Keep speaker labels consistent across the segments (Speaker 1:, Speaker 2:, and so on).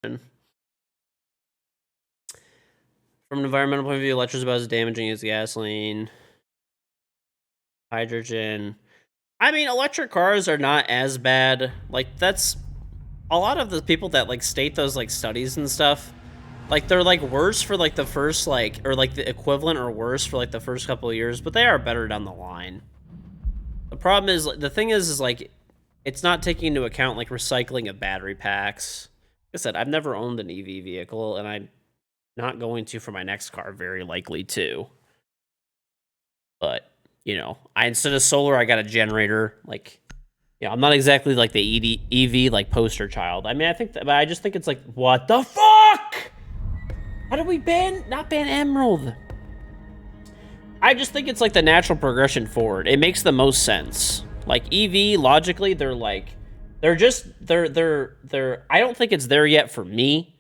Speaker 1: From an environmental point of view, electric is about as damaging as gasoline. Hydrogen. I mean, electric cars are not as bad. Like, that's a lot of the people that like state those like studies and stuff. Like, they're like worse for like the first like, or like the equivalent or worse for like the first couple of years, but they are better down the line. The problem is, the thing is like, it's not taking into account like recycling of battery packs. Like I said, I've never owned an EV vehicle, and I'm not going to for my next car, very likely too. But, you know, instead of solar, I got a generator. Like, yeah, I'm not exactly like the EV like poster child. I mean, I think, but I just think it's like, what the fuck? How do we not ban Emerald? I just think it's like the natural progression forward. It makes the most sense. Like EV, logically, they're like, they're I don't think it's there yet for me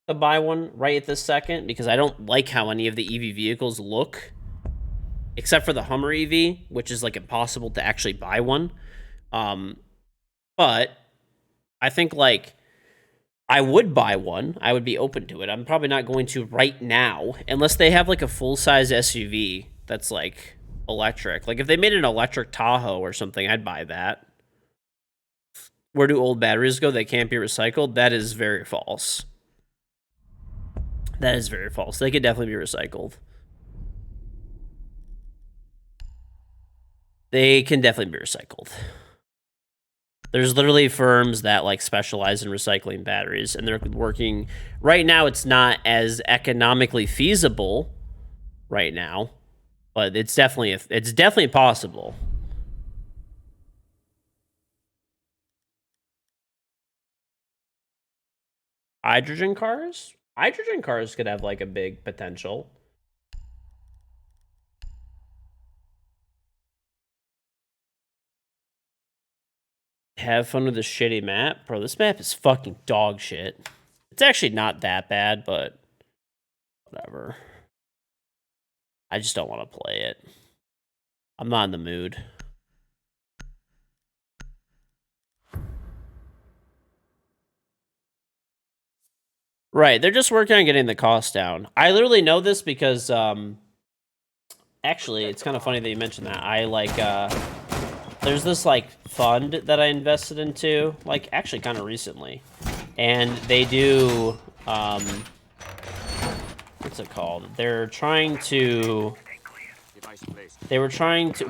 Speaker 1: to buy one right at this second, because I don't like how any of the EV vehicles look, except for the Hummer EV, which is like impossible to actually buy one. But I think like I would buy one. I would be open to it. I'm probably not going to right now, unless they have like a full-size SUV that's like electric. Like if they made an electric Tahoe or something, I'd buy that. Where do old batteries go? They can't be recycled? That is very false. That is very false. They could definitely be recycled. They can definitely be recycled. There's literally firms that like specialize in recycling batteries, and they're working right now. It's not as economically feasible right now, but it's definitely possible. Hydrogen cars? Hydrogen cars could have like a big potential. Have fun with this shitty map? Bro, this map is fucking dog shit. It's actually not that bad, but whatever. I just don't want to play it. I'm not in the mood. Right, they're just working on getting the cost down. I literally know this because, actually, it's kind of funny that you mentioned that. I, like, there's this, like, fund that I invested into, like, actually kind of recently. And they do, what's it called? They were trying to,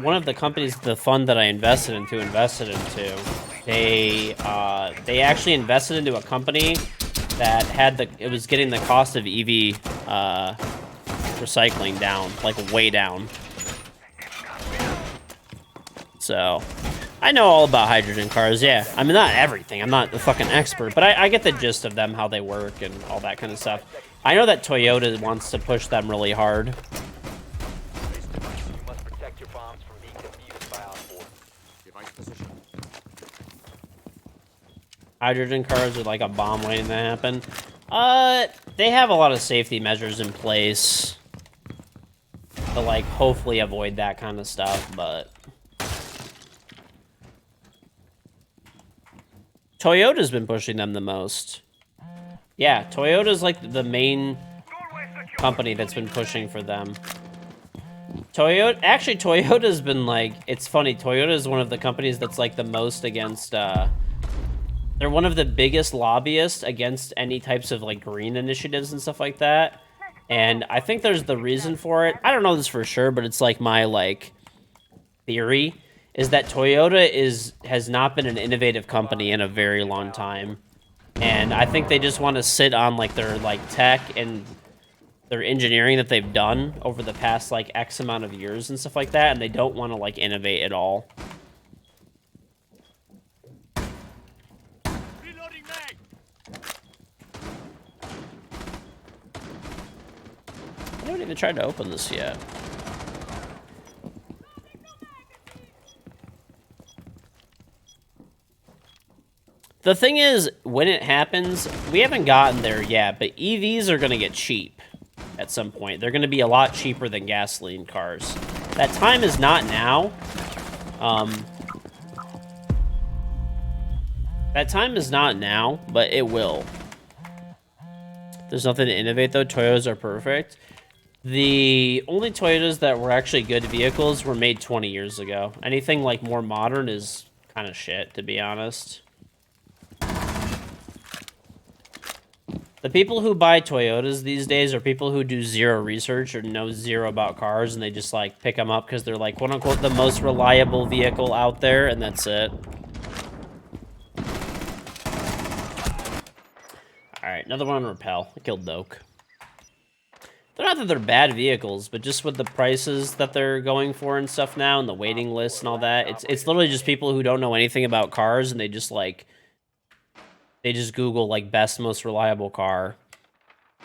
Speaker 1: one of the companies, the fund that I invested into, they actually invested into a company that had it was getting the cost of EV recycling down, like way down. So, I know all about hydrogen cars, yeah. I mean, not everything, I'm not a fucking expert, but I get the gist of them, how they work, and all that kind of stuff. I know that Toyota wants to push them really hard. Hydrogen cars are like a bomb waiting to happen. They have a lot of safety measures in place to, like, hopefully avoid that kind of stuff, but Toyota's been pushing them the most. Yeah, Toyota's like the main company that's been pushing for them. Toyota's been like, it's funny, Toyota is one of the companies that's like the most against, they're one of the biggest lobbyists against any types of, like, green initiatives and stuff like that. And I think there's the reason for it. I don't know this for sure, but it's, like, my, like, theory is that Toyota has not been an innovative company in a very long time. And I think they just want to sit on, like, their, like, tech and their engineering that they've done over the past, like, X amount of years and stuff like that, and they don't want to, like, innovate at all. I haven't even tried to open this yet. The thing is, when it happens, we haven't gotten there yet, but EVs are going to get cheap at some point. They're going to be a lot cheaper than gasoline cars. That time is not now. That time is not now, but it will. There's nothing to innovate, though. Toyotas are perfect. The only Toyotas that were actually good vehicles were made 20 years ago. Anything, like, more modern is kind of shit, to be honest. The people who buy Toyotas these days are people who do zero research or know zero about cars, and they just, like, pick them up because they're, like, quote-unquote, the most reliable vehicle out there, and that's it. Alright, another one on Repel. I killed Doak. They're not that they're bad vehicles, but just with the prices that they're going for and stuff now, and the waiting lists and all that, it's literally just people who don't know anything about cars, and they just, like... They just Google, like, best, most reliable car.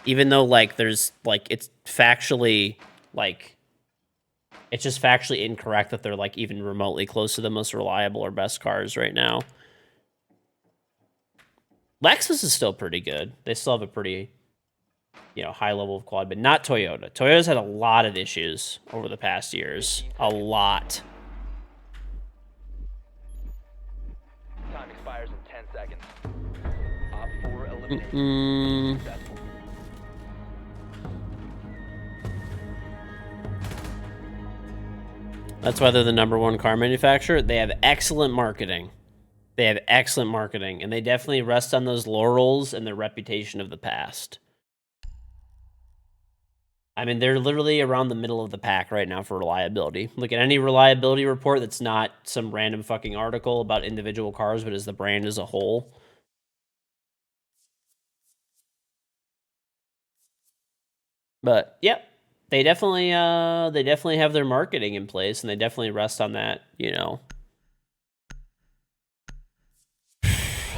Speaker 1: Even though, like, there's, like, it's factually, like... It's just factually incorrect that they're, like, even remotely close to the most reliable or best cars right now. Lexus is still pretty good. They still have a pretty, you know, high level of quality, but not Toyota. Toyota's had a lot of issues over the past years. A lot.
Speaker 2: Time expires in 10 seconds. Op 4 eliminated.
Speaker 1: That's why they're the #1 car manufacturer. They have excellent marketing. They have excellent marketing, and they definitely rest on those laurels and their reputation of the past. I mean, they're literally around the middle of the pack right now for reliability. Look at any reliability report that's not some random fucking article about individual cars, but is the brand as a whole. But, yep. They definitely have their marketing in place, and they definitely rest on that, you know.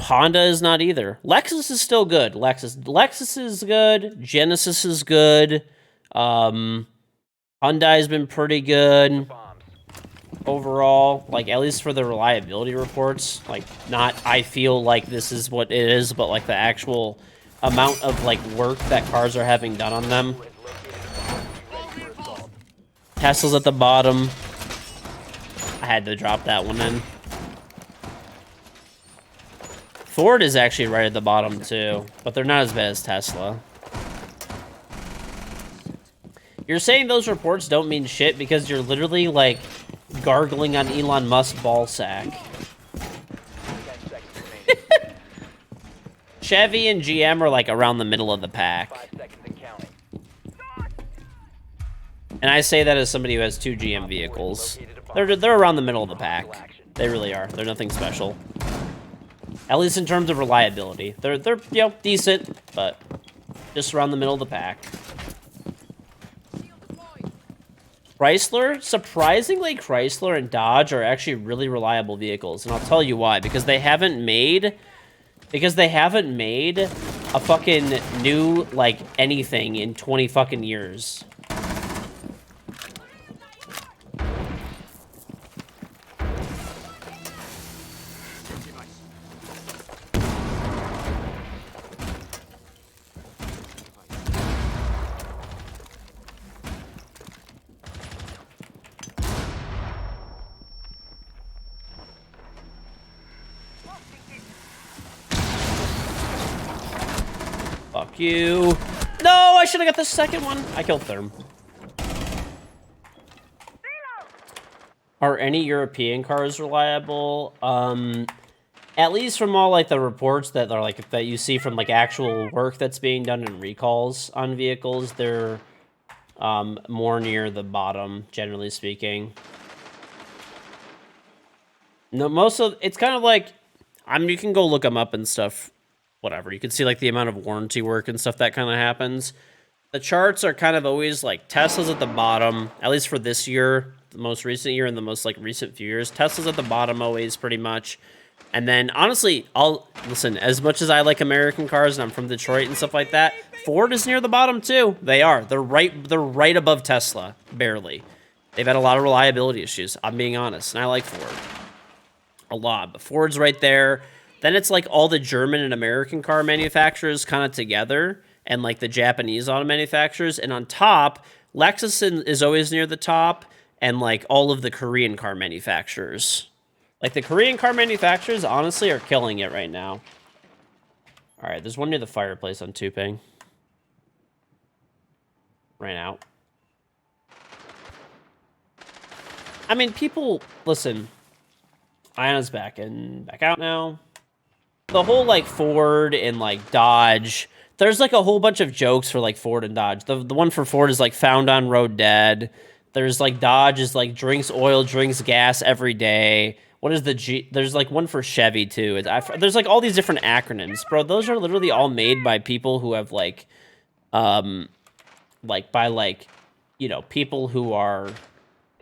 Speaker 1: Honda is not either. Lexus is still good. Lexus is good. Genesis is good. Hyundai's been pretty good overall. Like, at least for the reliability reports. Like, not, I feel like this is what it is, but, like, the actual amount of, like, work that cars are having done on them. Tesla's at the bottom. I had to drop that one in. Ford is actually right at the bottom, too. But they're not as bad as Tesla. You're saying those reports don't mean shit because you're literally, like, gargling on Elon Musk's ballsack. Chevy and GM are, like, around the middle of the pack. And I say that as somebody who has 2 GM vehicles. They're around the middle of the pack. They really are. They're nothing special. At least in terms of reliability. They're you know, decent, but just around the middle of the pack. Chrysler, surprisingly, Chrysler and Dodge are actually really reliable vehicles, and I'll tell you why. Because they haven't made a fucking new, like, anything in 20 fucking years. Fuck you. No, I should have got the second one. I killed Therm. Are any European cars reliable? At least from all, like, the reports that are, like, that you see from, like, actual work that's being done in recalls on vehicles, they're more near the bottom, generally speaking. No, it's kind of like, I mean, you can go look them up and stuff, whatever. You can see, like, the amount of warranty work and stuff that kind of happens. The charts are kind of always, like, Tesla's at the bottom, at least for this year, the most recent year and the most, like, recent few years. Tesla's at the bottom always, pretty much. And then, honestly, listen, as much as I like American cars and I'm from Detroit and stuff like that, Ford is near the bottom, too. They are. They're right above Tesla, barely. They've had a lot of reliability issues, I'm being honest, and I like Ford a lot. But Ford's right there. Then it's, like, all the German and American car manufacturers kind of together, and, like, the Japanese auto manufacturers. And on top, Lexus is always near the top, and, like, all of the Korean car manufacturers. Like, the Korean car manufacturers, honestly, are killing it right now. All right, there's one near the fireplace on Tuping. ran out. I mean, people listen. Iona's back out now. The whole like Ford and like Dodge. There's like a whole bunch of jokes for like Ford and Dodge. The one for Ford is like found on road dead. There's like Dodge is like drinks oil, drinks gas every day. What is the G? There's like one for Chevy too. There's like all these different acronyms, bro. Those are literally all made by people who have like by like, you know, people who are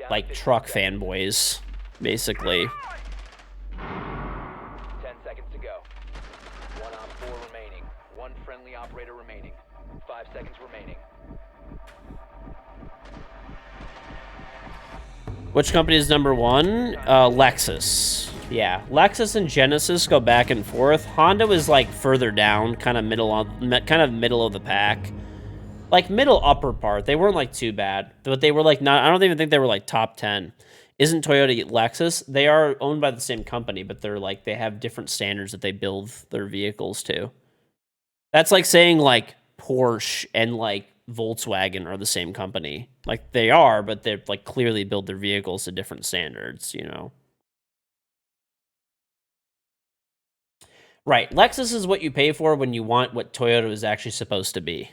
Speaker 1: like truck fanboys, basically.
Speaker 2: 10 seconds to go. 1 on 4 remaining. 1 friendly operator remaining. 5 seconds remaining.
Speaker 1: Which company is number one? Lexus. Yeah, Lexus and Genesis go back and forth. Honda was like further down, kind of middle of the pack. Like middle upper part. They weren't like too bad, but they were like not. I don't even think they were like top 10. Isn't Toyota Lexus? They are owned by the same company, but they're like they have different standards that they build their vehicles to. That's like saying like Porsche and like Volkswagen are the same company. Like they are, but they like clearly build their vehicles to different standards, you know. Right. Lexus is what you pay for when you want what Toyota is actually supposed to be.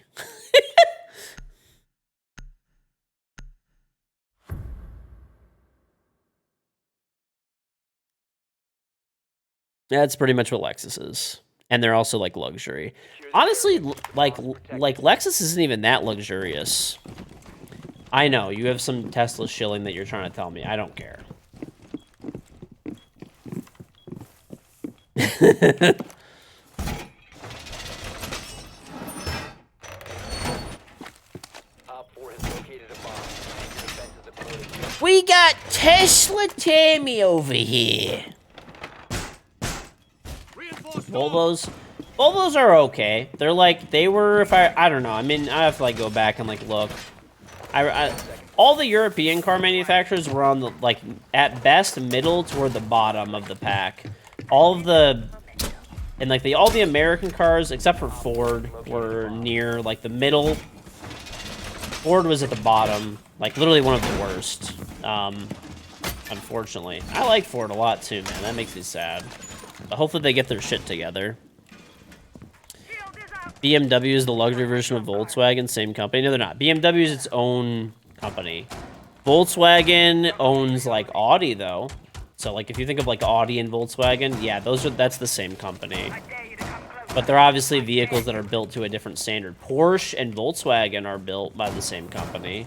Speaker 1: That's pretty much what Lexus is. And they're also like luxury. Honestly, like Lexus isn't even that luxurious. I know, you have some Tesla shilling that you're trying to tell me. I don't care. We got Tesla Tammy over here. Volvos are okay. They're like, they were, I don't know. I mean, I have to like go back and like look. All the European car manufacturers were on the, like, at best, middle toward the bottom of the pack. All of the, and like all the American cars, except for Ford, were near like the middle. Ford was at the bottom, like literally one of the worst. Unfortunately, I like Ford a lot too, man. That makes me sad. But hopefully they get their shit together. BMW is the luxury version of Volkswagen, same company. No, they're not. BMW is its own company. Volkswagen owns like Audi though. So like if you think of like Audi and Volkswagen, yeah, that's the same company. But they're obviously vehicles that are built to a different standard. Porsche and Volkswagen are built by the same company,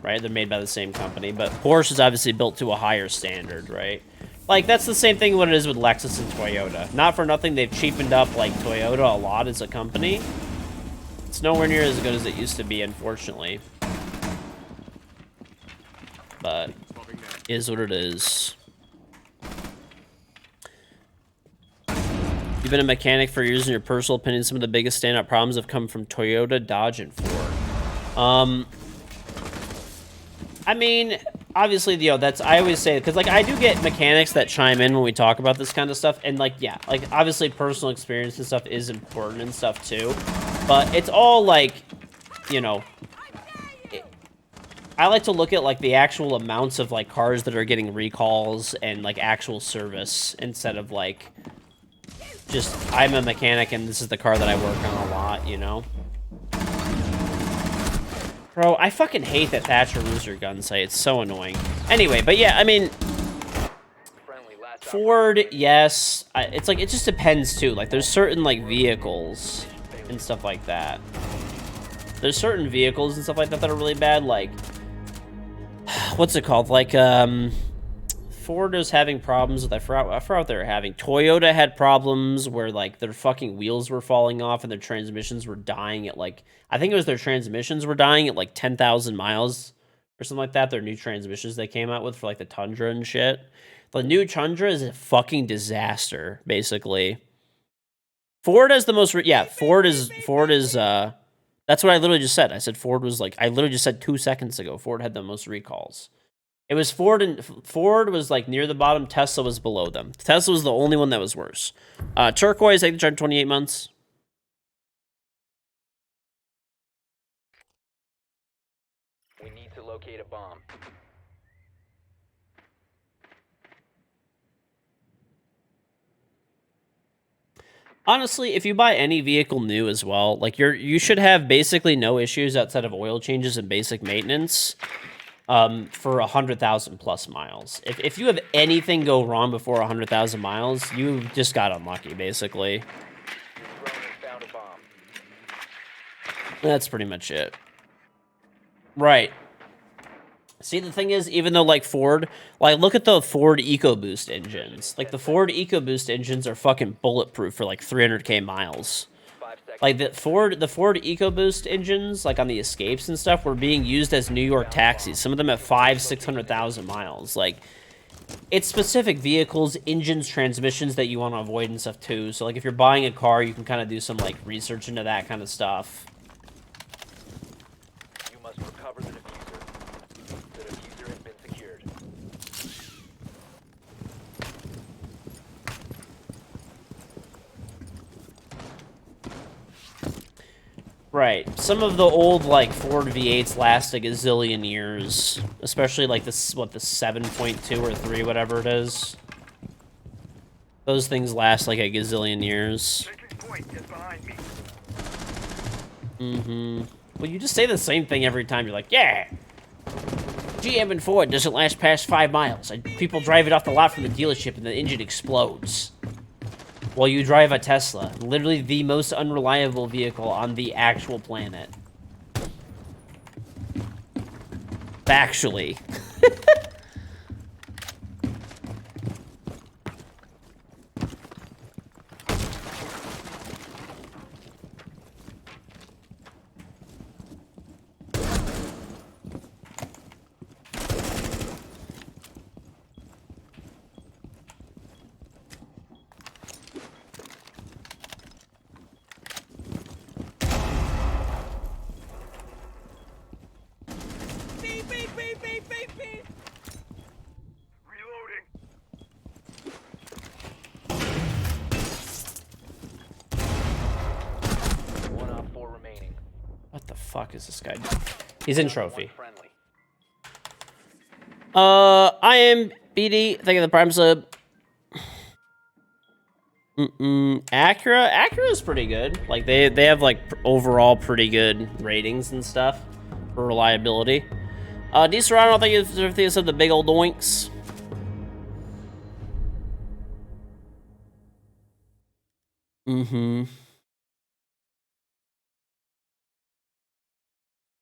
Speaker 1: right? They're made by the same company, but Porsche is obviously built to a higher standard, right? Like, that's the same thing what it is with Lexus and Toyota. Not for nothing, they've cheapened up, like, Toyota a lot as a company. It's nowhere near as good as it used to be, unfortunately. But, is what it is. You've been a mechanic for years. In your personal opinion, some of the biggest standout problems have come from Toyota, Dodge, and Ford. I mean, obviously, you know, I always say, because, like, I do get mechanics that chime in when we talk about this kind of stuff, and, like, yeah, like, obviously, personal experience and stuff is important and stuff, too, but it's all, like, you know, I like to look at, like, the actual amounts of, like, cars that are getting recalls and, like, actual service, instead of, like, just, I'm a mechanic and this is the car that I work on a lot, you know? Bro, I fucking hate that Thatcher loser gun sight. It's so annoying. Anyway, but yeah, I mean, Ford, yes. It's like, it just depends too. Like, there's certain, like, vehicles and stuff like that. There's certain vehicles and stuff like that that are really bad. Like, what's it called? Like, Ford is having problems with, I forgot what they were having. Toyota had problems where, like, their fucking wheels were falling off and their transmissions were dying at, like, I think it was their transmissions were dying at, like, 10,000 miles or something like that. Their new transmissions they came out with for, like, the Tundra and shit. The new Tundra is a fucking disaster, basically. Ford has the most, yeah, Ford is, that's what I literally just said. I said Ford was, like, I literally just said 2 seconds ago, Ford had the most recalls. It was Ford, and Ford was, like, near the bottom. Tesla was below them. Tesla was the only one that was worse. Turquoise, I think, tried 28 months.
Speaker 2: to locate a bomb.
Speaker 1: Honestly, if you buy any vehicle new as well, like you should have basically no issues outside of oil changes and basic maintenance for 100,000 plus miles. If you have anything go wrong before 100,000 miles, you just got unlucky, basically.
Speaker 2: Your drone has found a bomb.
Speaker 1: That's pretty much it. Right. See, the thing is, even though, like, Ford, like, look at the Ford EcoBoost engines. Like, the Ford EcoBoost engines are fucking bulletproof for, like, 300k miles.
Speaker 2: 5 seconds.
Speaker 1: Like, the Ford EcoBoost engines, like, on the Escapes and stuff, were being used as New York taxis. Some of them at 500,000-600,000 miles. Like, it's specific vehicles, engines, transmissions that you want to avoid and stuff, too. So, like, if you're buying a car, you can kind of do some, like, research into that kind of stuff.
Speaker 2: You must recover the diffuser. The diffuser has been secured.
Speaker 1: Right. Some of the old, like, Ford V8s last a gazillion years. Especially, like, this, what, the 7.2 or 3, whatever it is. Those things last, like, a gazillion years. Mm-hmm. Well, you just say the same thing every time. You're like, yeah! GM and Ford doesn't last past 5 miles. People drive it off the lot from the dealership and the engine explodes. While you drive a Tesla, literally the most unreliable vehicle on the actual planet. Factually.
Speaker 2: One op 4 remaining.
Speaker 1: What the fuck is this guy doing? He's in trophy.
Speaker 2: One friendly.
Speaker 1: I am BD. Thank you for the prime sub. Acura is pretty good. Like they have like overall pretty good ratings and stuff for reliability. D Serrano, thank you for everything. Said the big old doinks.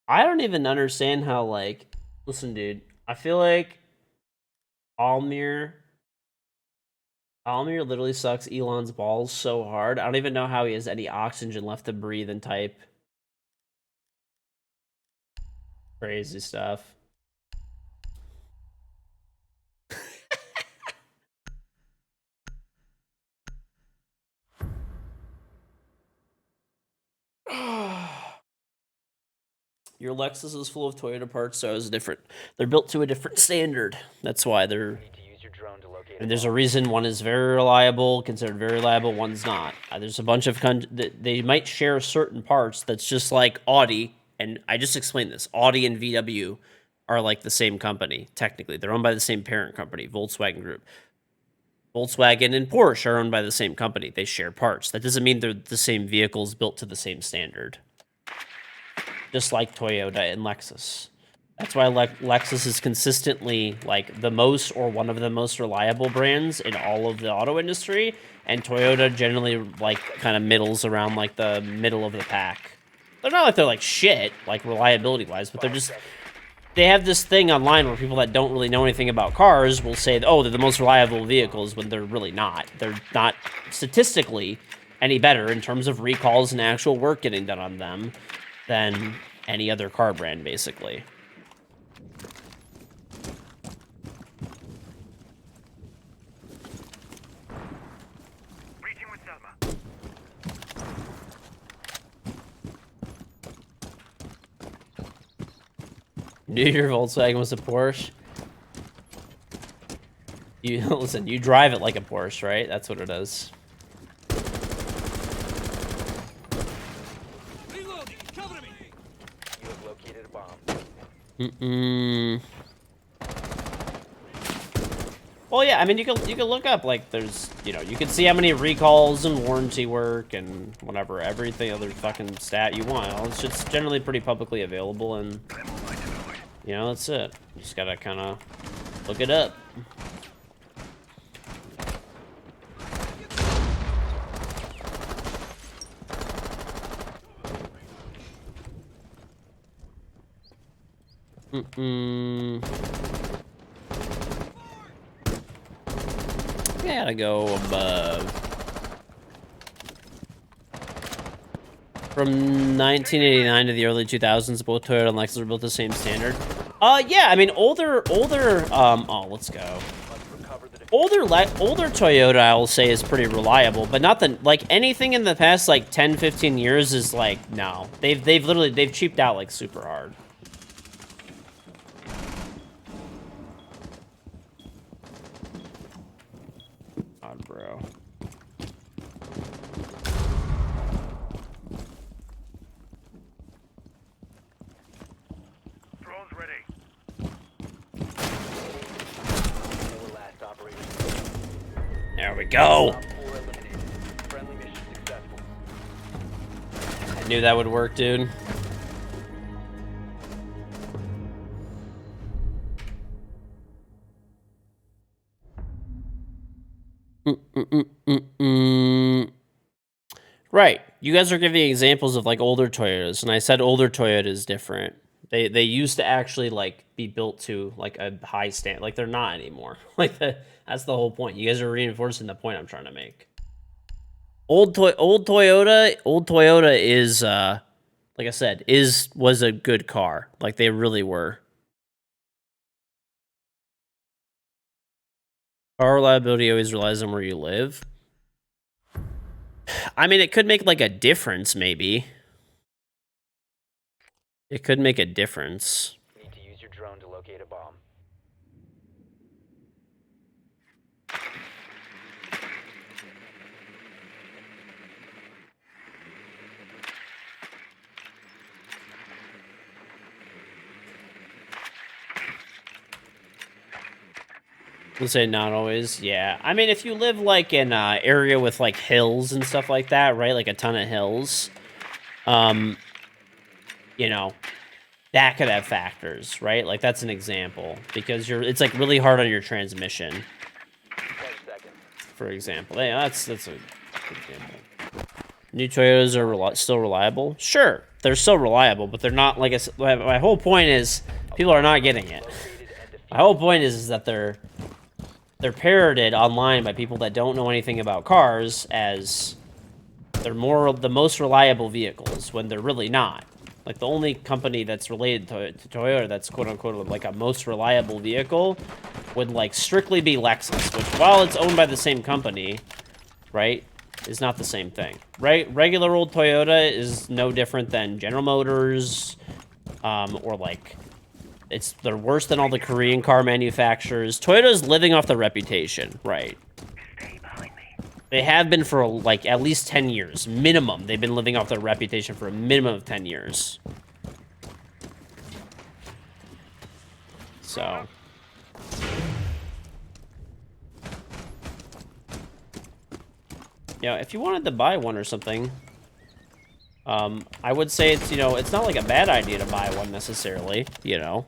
Speaker 1: I don't even understand how, like, listen, dude. I feel like Almir literally sucks Elon's balls so hard. I don't even know how he has any oxygen left to breathe and type. Crazy stuff. Your Lexus is full of Toyota parts, so it's different. They're built to a different standard. That's why they're.
Speaker 2: Need to use your drone to locate
Speaker 1: And there's a reason one is very reliable, considered very reliable, one's not. There's a bunch of they might share certain parts. That's just like Audi, and I just explained this. Audi and VW are like the same company. Technically, they're owned by the same parent company, Volkswagen Group. Volkswagen and Porsche are owned by the same company. They share parts. That doesn't mean they're the same vehicles built to the same standard. Just like Toyota and Lexus. That's why Lexus is consistently like the most or one of the most reliable brands in all of the auto industry, and Toyota generally like kind of middles around like the middle of the pack. They're not like they're like shit, like reliability wise, but they have this thing online where people that don't really know anything about cars will say, oh, they're the most reliable vehicles when they're really not. They're not statistically any better in terms of recalls and actual work getting done on them than any other car brand, basically.
Speaker 3: Reaching with Selma.
Speaker 1: Knew your Volkswagen was a Porsche. You listen, you drive it like a Porsche, right? That's what it is.
Speaker 3: Reloading. Cover me.
Speaker 2: You have located a bomb.
Speaker 1: Well, yeah, I mean, you can look up, like, there's, you know, you can see how many recalls and warranty work and whatever, everything other fucking stat you want. It's just generally pretty publicly available, and, you know, that's it. You just gotta kind of look it up. Gotta go above. From 1989 to the early 2000s, both Toyota and Lexus were built to the same standard. Yeah, I mean, older, oh, let's go. Older Toyota, I will say, is pretty reliable, but not the, like, anything in the past, like, 10, 15 years is, like, no. They've cheaped out, like, super hard. God, bro.
Speaker 3: Drone's ready.
Speaker 1: There we go. I knew that would work, dude. Right. You guys are giving examples of, like, older Toyotas, and I said older Toyota is different. They used to actually, like, be built to, like, a high stand. Like, they're not anymore. Like, that's the whole point. You guys are reinforcing the point I'm trying to make. Old Toyota is, like I said, was a good car. Like, they really were. Car reliability always relies on where you live. I mean, it could make, like, a difference, maybe. It could make a difference.
Speaker 2: You need to use your drone to locate a bomb.
Speaker 1: Let's say not always. Yeah. I mean, if you live, like, in an area with, like, hills and stuff like that, right? Like, a ton of hills. You know, that could have factors, right? Like, that's an example. Because it's, like, really hard on your transmission.
Speaker 2: 10 seconds.
Speaker 1: For example. Yeah, that's a good example. New Toyotas are still reliable? Sure. They're still reliable, but they're not, like I said, my whole point is people are not getting it. My whole point is that they're parroted online by people that don't know anything about cars as they're the most reliable vehicles when they're really not. Like, the only company that's related to Toyota that's quote-unquote like a most reliable vehicle would, like, strictly be Lexus, which, while it's owned by the same company, right, is not the same thing. Right? Regular old Toyota is no different than General Motors, or, like, they're worse than all the Korean car manufacturers. Toyota's living off the reputation, right? They have been for, like, at least 10 years. Minimum. They've been living off their reputation for a minimum of 10 years. So. You know, if you wanted to buy one or something, I would say it's, you know, it's not, like, a bad idea to buy one necessarily, you know.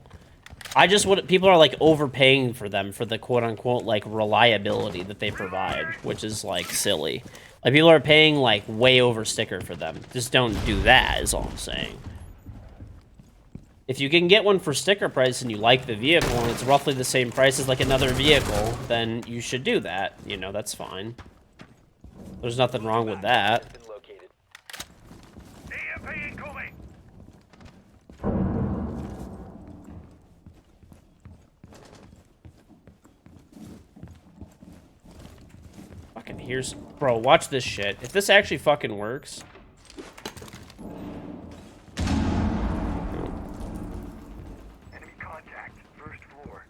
Speaker 1: People are, like, overpaying for them for the quote-unquote, like, reliability that they provide, which is, like, silly. Like, people are paying, like, way over sticker for them. Just don't do that, is all I'm saying. If you can get one for sticker price and you like the vehicle and it's roughly the same price as, like, another vehicle, then you should do that. You know, that's fine. There's nothing wrong with that. Here's, bro, watch this shit. If this actually fucking works.
Speaker 3: Enemy contact, first floor.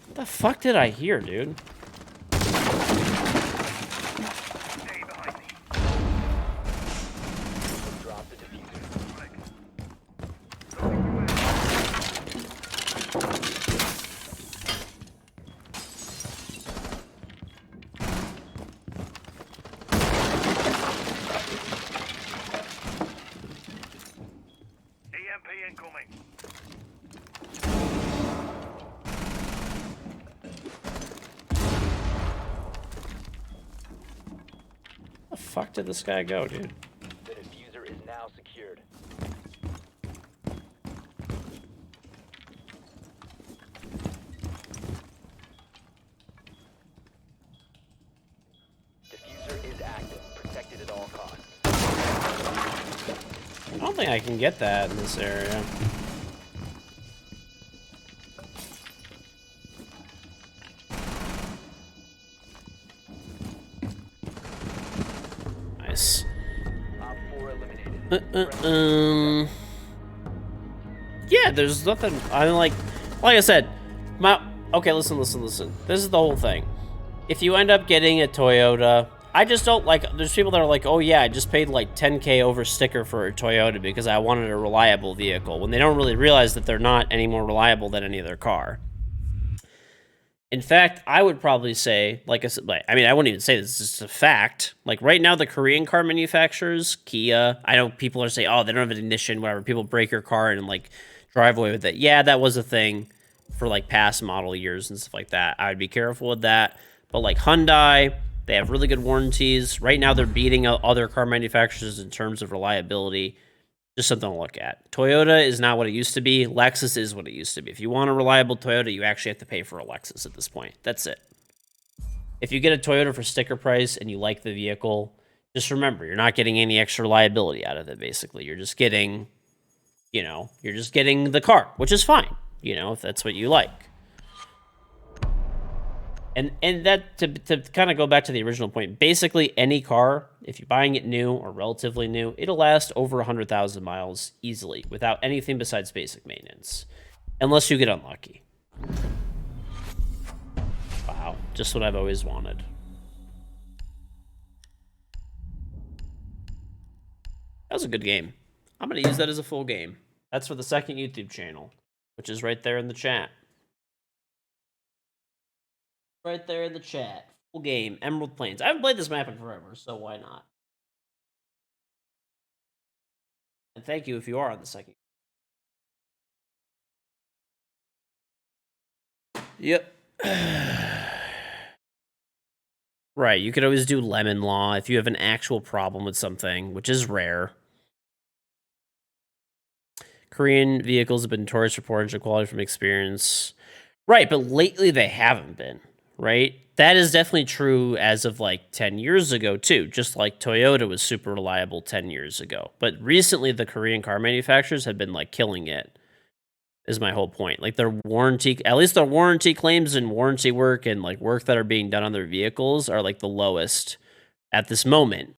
Speaker 1: What the fuck did I hear, dude?
Speaker 3: Stay behind me.
Speaker 2: Drop the diffuser.
Speaker 1: fuck did this guy go, dude?
Speaker 2: The diffuser is now secured. Diffuser is active. Protected at all costs.
Speaker 1: I don't think I can get that in this area. Nice.
Speaker 2: Op 4 eliminated.
Speaker 1: Yeah, there's nothing. I mean, like I said, okay, listen. This is the whole thing. If you end up getting a Toyota, I just don't like. There's people that are like, oh yeah, I just paid like 10K over sticker for a Toyota because I wanted a reliable vehicle, when they don't really realize that they're not any more reliable than any other car. In fact, I would probably say, like I said, I mean, I wouldn't even say this, it's just a fact. Like right now, the Korean car manufacturers, Kia, I know people are saying, oh, they don't have an ignition, whatever. People break your car and like drive away with it. Yeah, that was a thing for like past model years and stuff like that. I would be careful with that. But like Hyundai, they have really good warranties. Right now, they're beating out other car manufacturers in terms of reliability. Just something to look at. Toyota is not what it used to be. Lexus is what it used to be. If you want a reliable Toyota, you actually have to pay for a Lexus at this point. That's it. If you get a Toyota for sticker price and you like the vehicle, just remember, you're not getting any extra reliability out of it, basically. You're just getting, you're just getting the car, which is fine, if that's what you like. And that, to kind of go back to the original point, basically any car, if you're buying it new or relatively new, it'll last over 100,000 miles easily without anything besides basic maintenance. Unless you get unlucky. Wow, just what I've always wanted. That was a good game. I'm going to use that as a full game. That's for the second YouTube channel, which is right there in the chat. Right there in the chat. Full game. Emerald Plains. I haven't played this map in forever, so why not? And thank you if you are on the second. Yep. Right, you could always do lemon law if you have an actual problem with something, which is rare. Korean vehicles have been notorious for poor engine quality from experience. Right, but lately they haven't been. Right? That is definitely true as of like 10 years ago, too. Just like Toyota was super reliable 10 years ago. But recently, the Korean car manufacturers have been like killing it, is my whole point. Like their warranty, at least their warranty claims and warranty work and like work that are being done on their vehicles are like the lowest at this moment